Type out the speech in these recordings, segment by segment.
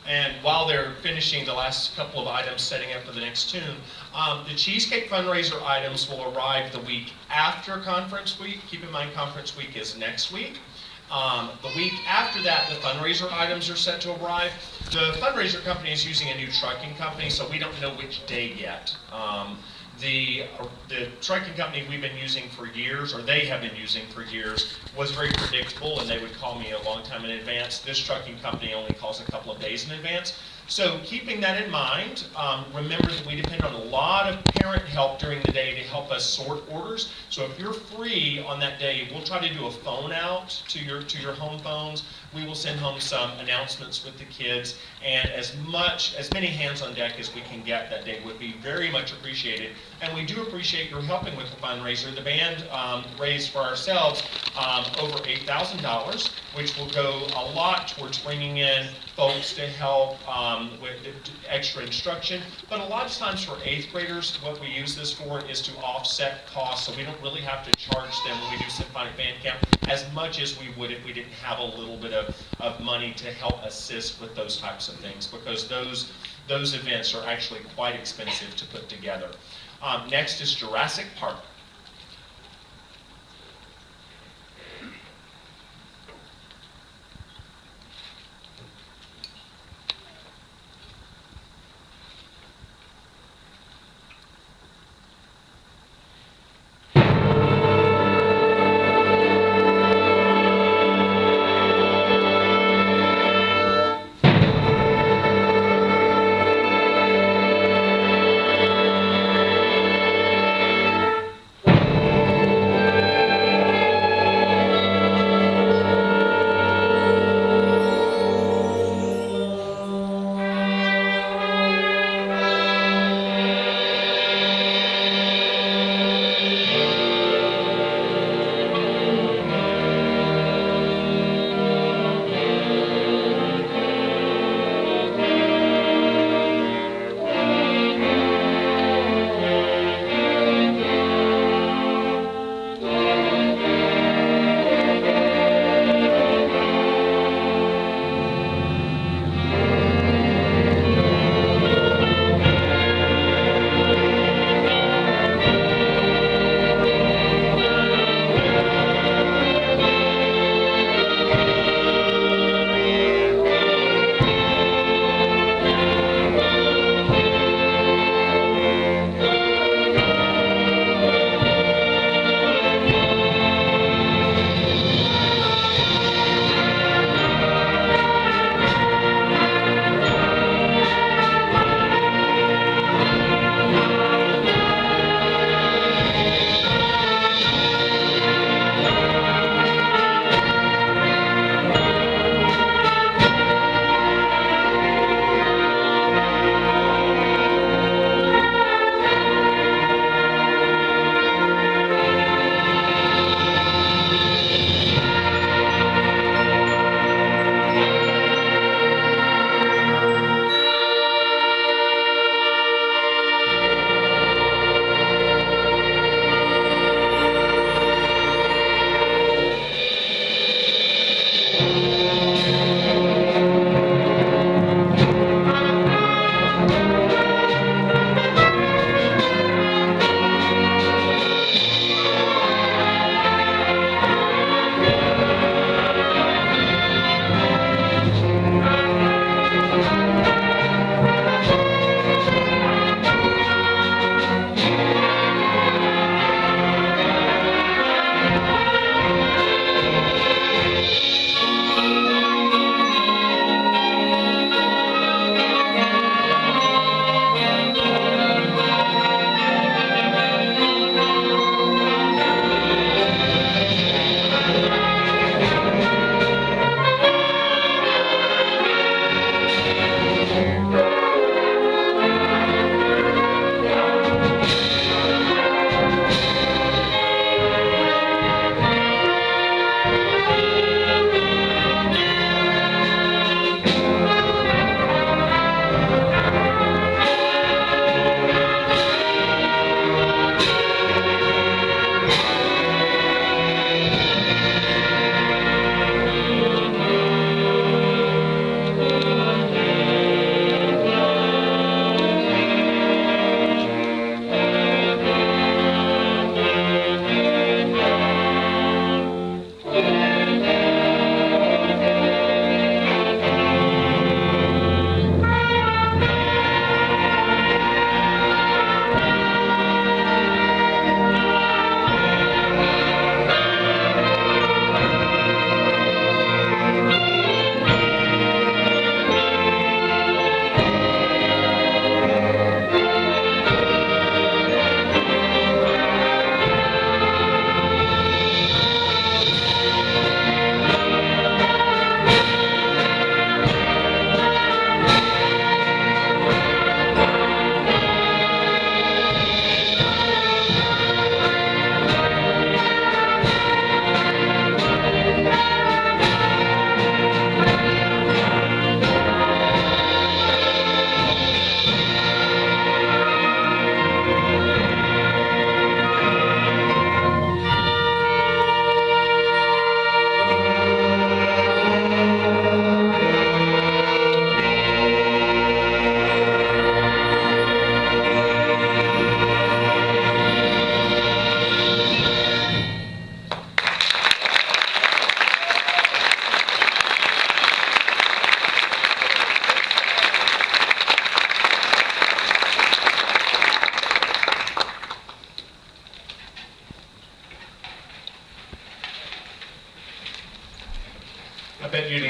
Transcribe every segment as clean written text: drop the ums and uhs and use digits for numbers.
And while they're finishing the last couple of items, setting up for the next tune, the Cheesecake fundraiser items will arrive the week after conference week. Keep in mind, conference week is next week. The week after that, the fundraiser items are set to arrive. The fundraiser company is using a new trucking company, so we don't know which day yet. The trucking company we've been using for years, or they have been using for years, was very predictable, and they would call me a long time in advance. This trucking company only calls a couple of days in advance. So keeping that in mind, remember that we depend on a lot of parent help during the day to help us sort orders. So if you're free on that day, we'll try to do a phone out to your home phones. We will send home some announcements with the kids, and as many hands on deck as we can get that day would be very much appreciated. And we do appreciate your helping with the fundraiser. The band raised for ourselves over $8,000, which will go a lot towards bringing in folks to help with extra instruction. But a lot of times for 8th graders, what we use this for is to offset costs, so we don't really have to charge them when we do symphonic band camp as much as we would if we didn't have a little bit of money to help assist with those types of things, because those events are actually quite expensive to put together. Next is Jurassic Park.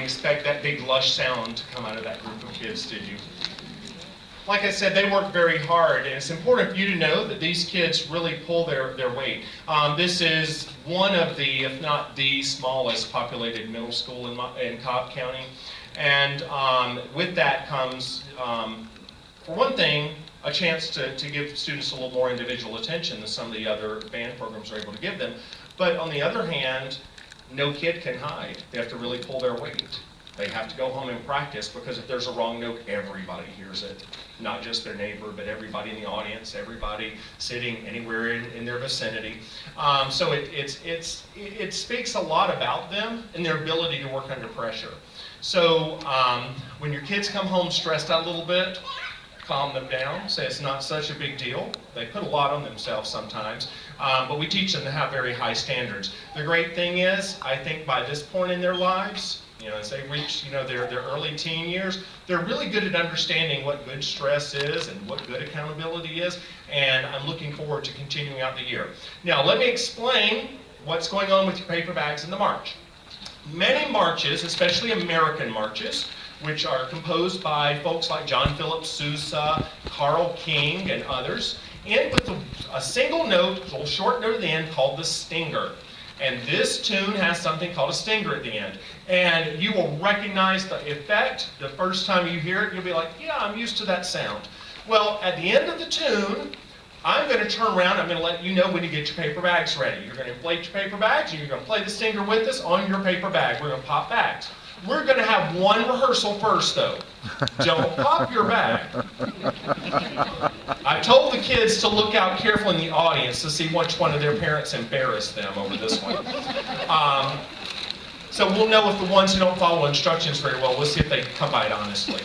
didn't expect that big lush sound to come out of that group of kids, did you? Like I said, they work very hard, and it's important for you to know that these kids really pull their weight. This is one of the, if not the smallest populated middle school in Cobb County. And with that comes, for one thing, a chance to give students a little more individual attention than some of the other band programs are able to give them. But on the other hand, no kid can hide. They have to really pull their weight. They have to go home and practice, because if there's a wrong note, everybody hears it. Not just their neighbor, but everybody in the audience, everybody sitting anywhere in their vicinity. So it speaks a lot about them and their ability to work under pressure. So when your kids come home stressed out a little bit, calm them down, say it's not such a big deal. They put a lot on themselves sometimes, but we teach them to have very high standards. The great thing is, I think by this point in their lives, as they reach, their early teen years, they're really good at understanding what good stress is and what good accountability is, and I'm looking forward to continuing out the year. Now, let me explain what's going on with your paper bags in the march. Many marches, especially American marches, which are composed by folks like John Philip Sousa, Carl King, and others, end with a single note, a little short note at the end called the stinger. And this tune has something called a stinger at the end. And you will recognize the effect the first time you hear it. You'll be like, yeah, I'm used to that sound. Well, at the end of the tune, I'm going to turn around. I'm going to let you know when you get your paper bags ready. You're going to inflate your paper bags, and you're going to play the stinger with us on your paper bag. We're going to pop bags. We're going to have one rehearsal first, though. Don't pop your bag. I told the kids to look out carefully in the audience to see which one of their parents embarrassed them over this one. So we'll know if the ones who don't follow instructions very well, we'll see if they come by it honestly.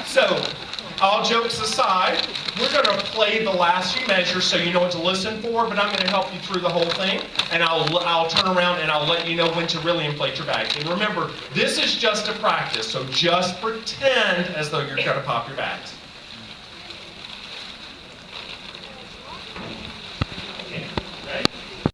So, all jokes aside, we're going to play the last few measures so you know what to listen for, but I'm going to help you through the whole thing, and I'll turn around and I'll let you know when to really inflate your bags. And remember, this is just a practice, so just pretend as though you're going to pop your bags.